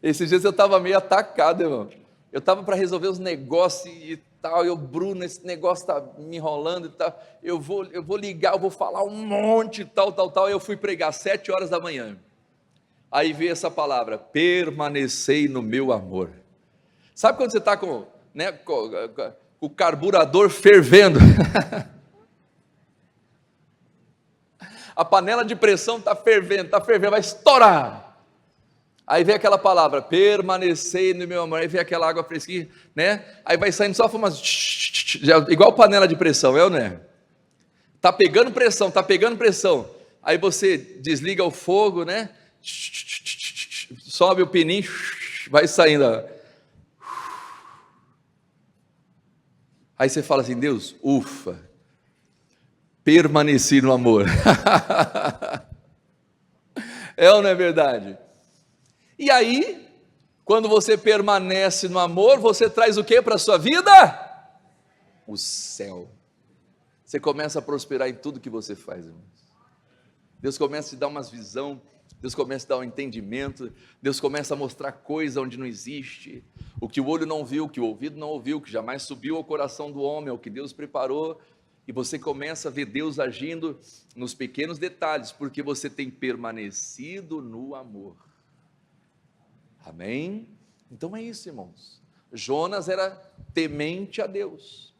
[SPEAKER 1] Esses dias eu estava meio atacado, irmão. Eu estava para resolver os negócios e tal, Bruno, esse negócio está me enrolando e tal, eu vou ligar, eu vou falar um monte, tal, eu fui pregar 7 horas da manhã, aí veio essa palavra: permanecei no meu amor. Sabe quando você está com o carburador fervendo, a panela de pressão está fervendo, vai estourar, aí vem aquela palavra: permanecei no meu amor, aí vem aquela água fresquinha, né? Aí vai saindo só fumaça, igual panela de pressão, é ou não é? Tá pegando pressão, aí você desliga o fogo, né? Sobe o pininho, vai saindo, aí você fala assim: Deus, ufa, permaneci no amor. É ou não é verdade? E aí, quando você permanece no amor, você traz o que para a sua vida? O céu. Você começa a prosperar em tudo que você faz, irmãos. Deus começa a te dar umas visão, Deus começa a dar um entendimento, Deus começa a mostrar coisa onde não existe, o que o olho não viu, o que o ouvido não ouviu, que jamais subiu ao coração do homem, é o que Deus preparou, e você começa a ver Deus agindo nos pequenos detalhes, porque você tem permanecido no amor. Amém? Então é isso, irmãos. Jonas era temente a Deus,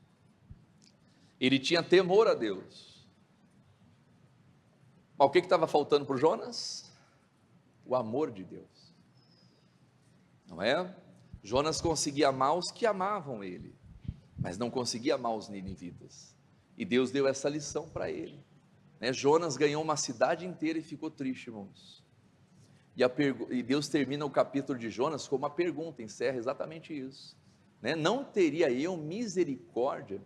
[SPEAKER 1] ele tinha temor a Deus, mas o que estava faltando para o Jonas? O amor de Deus, não é? Jonas conseguia amar os que amavam ele, mas não conseguia amar os ninivitas, e Deus deu essa lição para ele, né? Jonas ganhou uma cidade inteira e ficou triste, irmãos. E Deus termina o capítulo de Jonas com uma pergunta, encerra exatamente isso, né? Não teria eu misericórdia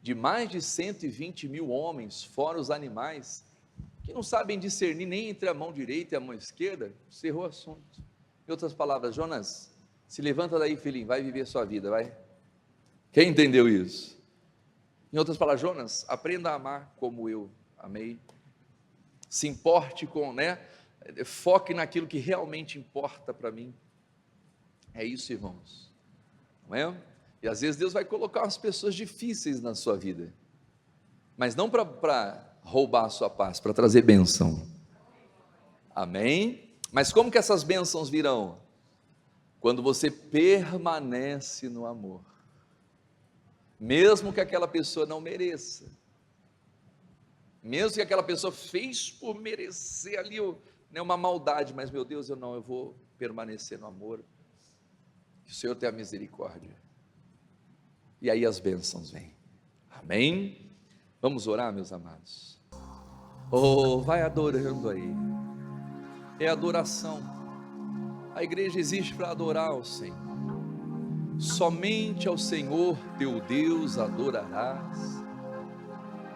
[SPEAKER 1] de mais de 120 mil homens, fora os animais, que não sabem discernir nem entre a mão direita e a mão esquerda? Encerrou o assunto. Em outras palavras: Jonas, se levanta daí, filhinho, vai viver sua vida, vai. Quem entendeu isso? Em outras palavras: Jonas, aprenda a amar como eu amei, se importe com, foque naquilo que realmente importa para mim. É isso, irmãos, não é? E às vezes Deus vai colocar umas pessoas difíceis na sua vida, mas não para roubar a sua paz, para trazer bênção. Amém? Mas como que essas bênçãos virão? Quando você permanece no amor, mesmo que aquela pessoa não mereça, mesmo que aquela pessoa fez por merecer ali uma maldade, mas meu Deus, eu vou permanecer no amor, que o Senhor tenha misericórdia, e aí as bênçãos vêm. Amém? Vamos orar, meus amados. Oh, vai adorando aí, é adoração. A igreja existe para adorar ao Senhor, somente ao Senhor teu Deus adorarás,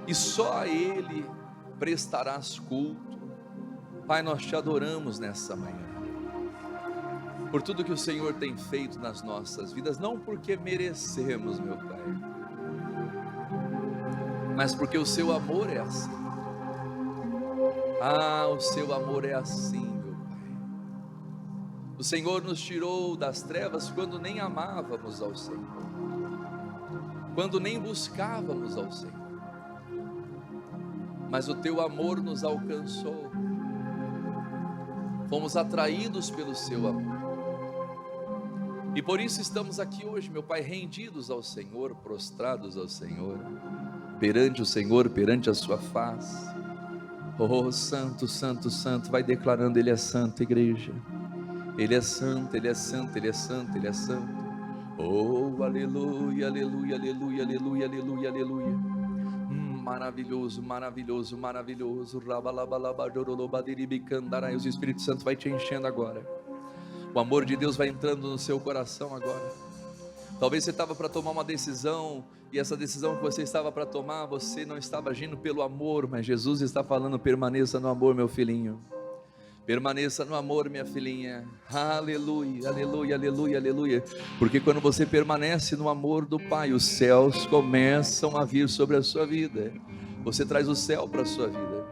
[SPEAKER 1] e só a Ele prestarás culto. Pai, nós te adoramos nessa manhã, por tudo que o Senhor tem feito nas nossas vidas, não porque merecemos, meu Pai, mas porque o seu amor é assim. O seu amor é assim, meu Pai. O Senhor nos tirou das trevas quando nem amávamos ao Senhor, quando nem buscávamos ao Senhor, mas o teu amor nos alcançou, fomos atraídos pelo seu amor. E por isso estamos aqui hoje, meu Pai, rendidos ao Senhor, prostrados ao Senhor, perante o Senhor, perante a sua face. Oh, santo, santo, santo, vai declarando: Ele é santo, igreja. Ele é santo, Ele é santo, Ele é santo, Ele é santo. Oh, aleluia, aleluia, aleluia, aleluia, aleluia, aleluia. Maravilhoso, maravilhoso, maravilhoso. O Espírito Santo vai te enchendo agora. O amor de Deus vai entrando no seu coração agora. Talvez você estava para tomar uma decisão, e essa decisão que você estava para tomar, você não estava agindo pelo amor, mas Jesus está falando: permaneça no amor, meu filhinho. Permaneça no amor, minha filhinha. Aleluia, aleluia, aleluia, aleluia. Porque quando você permanece no amor do Pai, os céus começam a vir sobre a sua vida. Você traz o céu para a sua vida.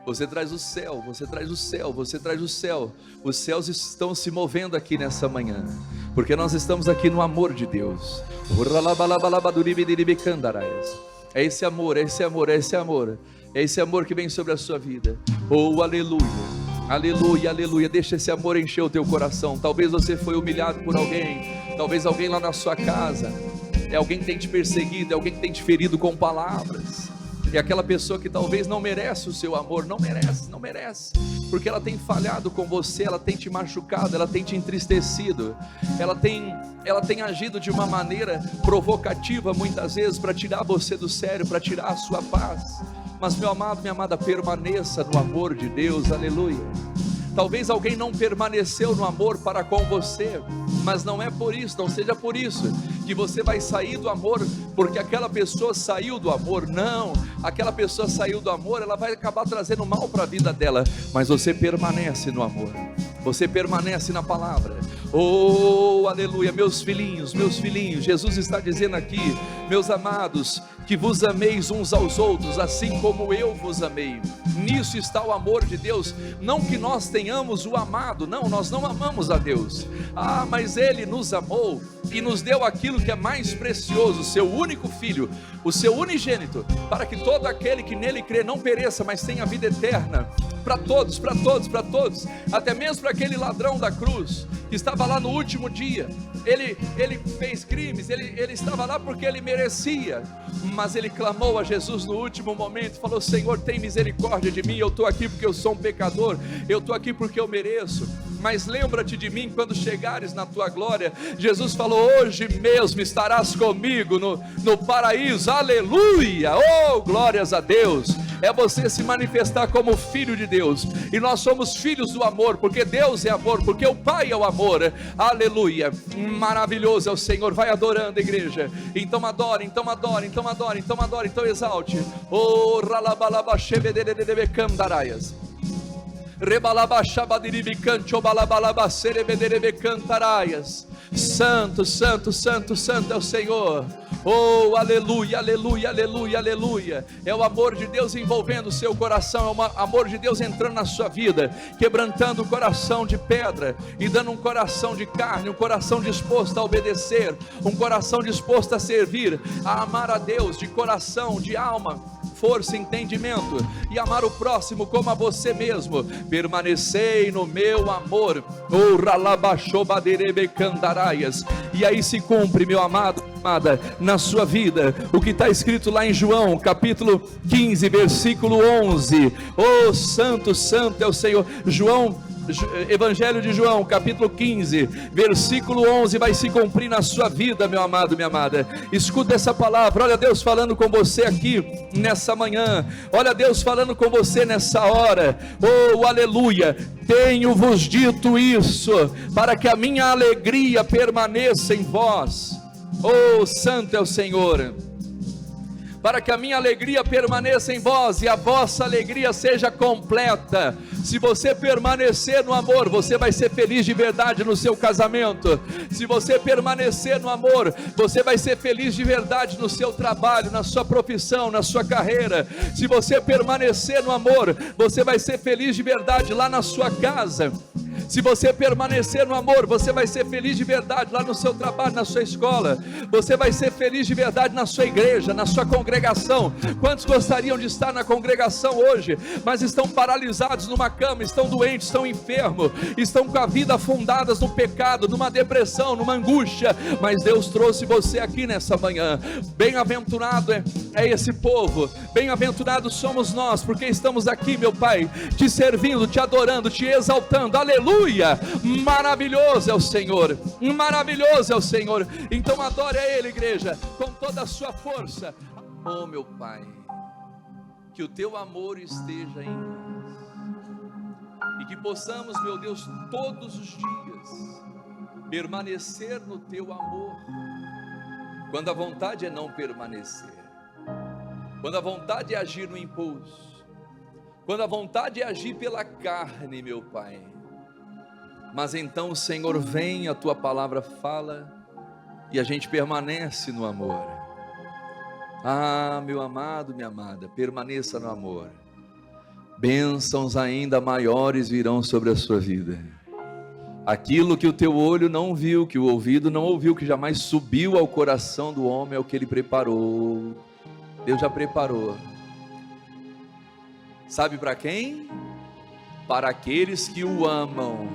[SPEAKER 1] Você traz o céu, você traz o céu, você traz o céu. Os céus estão se movendo aqui nessa manhã, porque nós estamos aqui no amor de Deus. É esse amor, é esse amor, é esse amor. É esse amor que vem sobre a sua vida. Oh, aleluia, aleluia, aleluia. Deixa esse amor encher o teu coração. Talvez você foi humilhado por alguém, talvez alguém lá na sua casa, é alguém que tem te perseguido, é alguém que tem te ferido com palavras. É aquela pessoa que talvez não merece o seu amor, não merece, porque ela tem falhado com você, ela tem te machucado, ela tem te entristecido, ela tem agido de uma maneira provocativa muitas vezes para tirar você do sério, para tirar a sua paz. Mas meu amado, minha amada, permaneça no amor de Deus, aleluia. Talvez alguém não permaneceu no amor para com você, mas não é por isso, não seja por isso que você vai sair do amor, porque aquela pessoa saiu do amor. Não, aquela pessoa saiu do amor, ela vai acabar trazendo mal para a vida dela, mas você permanece no amor, você permanece na palavra. Oh, aleluia, meus filhinhos, Jesus está dizendo aqui: meus amados, que vos ameis uns aos outros, assim como eu vos amei. Nisso está o amor de Deus. Não que nós tenhamos o amado, não, nós não amamos a Deus. Mas Ele nos amou e nos deu aquilo que é mais precioso, o seu único Filho, o seu unigênito, para que todo aquele que nele crê não pereça, mas tenha vida eterna. Para todos, para todos, para todos, até mesmo para aquele ladrão da cruz, que estava lá no último dia. Ele fez crimes, ele estava lá porque ele merecia, mas ele clamou a Jesus no último momento, falou: Senhor, tem misericórdia de mim, eu estou aqui porque eu sou um pecador, eu estou aqui porque eu mereço, mas lembra-te de mim quando chegares na tua glória. Jesus falou: hoje mesmo estarás comigo no paraíso, aleluia, oh, glórias a Deus. É você se manifestar como filho de Deus, e nós somos filhos do amor, porque Deus é amor, porque o Pai é o amor, aleluia. Maravilhoso é o Senhor. Vai adorando, igreja. Então adore, então adore, então adore, então adore, então exalte. Oh, ralabalabashebederebecandarias, rebalabashabadiribicanchobalabalabacerebederebecantarias. Santo, santo, santo, santo é o Senhor. Oh, aleluia, aleluia, aleluia, aleluia. É o amor de Deus envolvendo o seu coração, é o amor de Deus entrando na sua vida, quebrantando o coração de pedra e dando um coração de carne, um coração disposto a obedecer, um coração disposto a servir, a amar a Deus de coração, de alma, força, entendimento, e amar o próximo como a você mesmo. Permanecei no meu amor. Oh, ralabachobaderebecandarias. E aí se cumpre, meu amado, amada, na sua vida, o que está escrito lá em João, capítulo 15, versículo 11. Oh, santo, santo é o Senhor. Evangelho de João, capítulo 15, versículo 11, vai se cumprir na sua vida, meu amado, minha amada. Escuta essa palavra. Olha Deus falando com você aqui nessa manhã, olha Deus falando com você nessa hora. Oh, aleluia. Tenho-vos dito isso, para que a minha alegria permaneça em vós. Oh, santo é o Senhor. Para que a minha alegria permaneça em vós e a vossa alegria seja completa. Se você permanecer no amor, você vai ser feliz de verdade no seu casamento. Se você permanecer no amor, você vai ser feliz de verdade no seu trabalho, na sua profissão, na sua carreira. Se você permanecer no amor, você vai ser feliz de verdade lá na sua casa. Se você permanecer no amor, você vai ser feliz de verdade lá no seu trabalho, na sua escola. Você vai ser feliz de verdade na sua igreja, na sua congregação. Quantos gostariam de estar na congregação hoje, mas estão paralisados numa cama, estão doentes, estão enfermos, estão com a vida afundadas no pecado, numa depressão, numa angústia, mas Deus trouxe você aqui nessa manhã. Bem-aventurado é esse povo, bem-aventurados somos nós, porque estamos aqui, meu Pai, te servindo, te adorando, te exaltando. Aleluia! Maravilhoso é o Senhor, maravilhoso é o Senhor. Então adore a Ele, igreja, com toda a sua força. Oh, meu Pai, que o teu amor esteja em nós, e que possamos, meu Deus, todos os dias permanecer no teu amor, quando a vontade é não permanecer, quando a vontade é agir no impulso, quando a vontade é agir pela carne, meu Pai. Mas então, Senhor, vem, a tua palavra fala, e a gente permanece no amor. Ah, meu amado, minha amada, permaneça no amor. Bênçãos ainda maiores virão sobre a sua vida. Aquilo que o teu olho não viu, que o ouvido não ouviu, que jamais subiu ao coração do homem, é o que ele preparou. Deus já preparou. Sabe para quem? Para aqueles que o amam.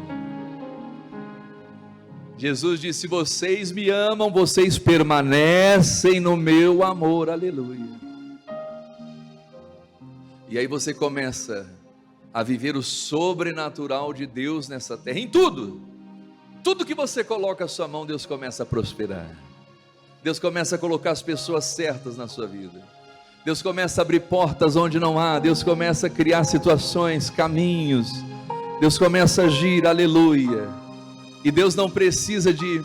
[SPEAKER 1] Jesus disse: se vocês me amam, vocês permanecem no meu amor. Aleluia. E aí você começa a viver o sobrenatural de Deus nessa terra, em tudo. Tudo que você coloca a sua mão, Deus começa a prosperar. Deus começa a colocar as pessoas certas na sua vida. Deus começa a abrir portas onde não há. Deus começa a criar situações, caminhos. Deus começa a agir, aleluia. E Deus não precisa de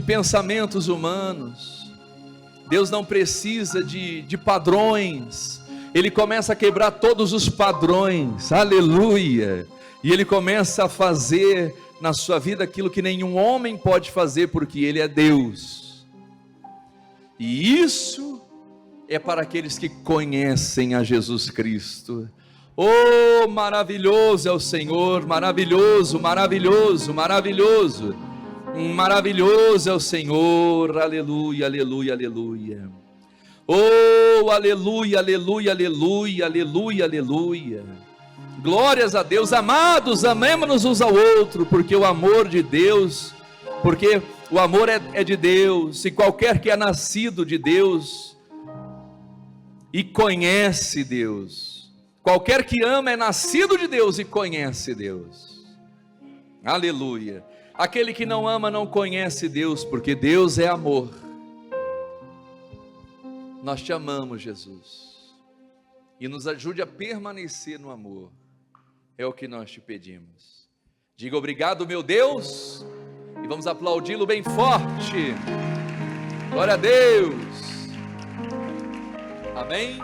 [SPEAKER 1] pensamentos humanos. Deus não precisa de padrões. Ele começa a quebrar todos os padrões, aleluia. E Ele começa a fazer na sua vida aquilo que nenhum homem pode fazer, porque Ele é Deus. E isso é para aqueles que conhecem a Jesus Cristo. Oh, maravilhoso é o Senhor, maravilhoso, maravilhoso, maravilhoso, maravilhoso é o Senhor, aleluia, aleluia, aleluia. Oh, aleluia, aleluia, aleluia, aleluia, aleluia. Glórias a Deus. Amados, amemos-nos uns ao outro, porque o amor de Deus, porque o amor é de Deus, e qualquer que é nascido de Deus e conhece Deus, qualquer que ama é nascido de Deus e conhece Deus. Aleluia. Aquele que não ama não conhece Deus, porque Deus é amor. Nós te amamos, Jesus, e nos ajude a permanecer no amor, é o que nós te pedimos. Diga obrigado, meu Deus, e vamos aplaudi-lo bem forte. Glória a Deus. Amém.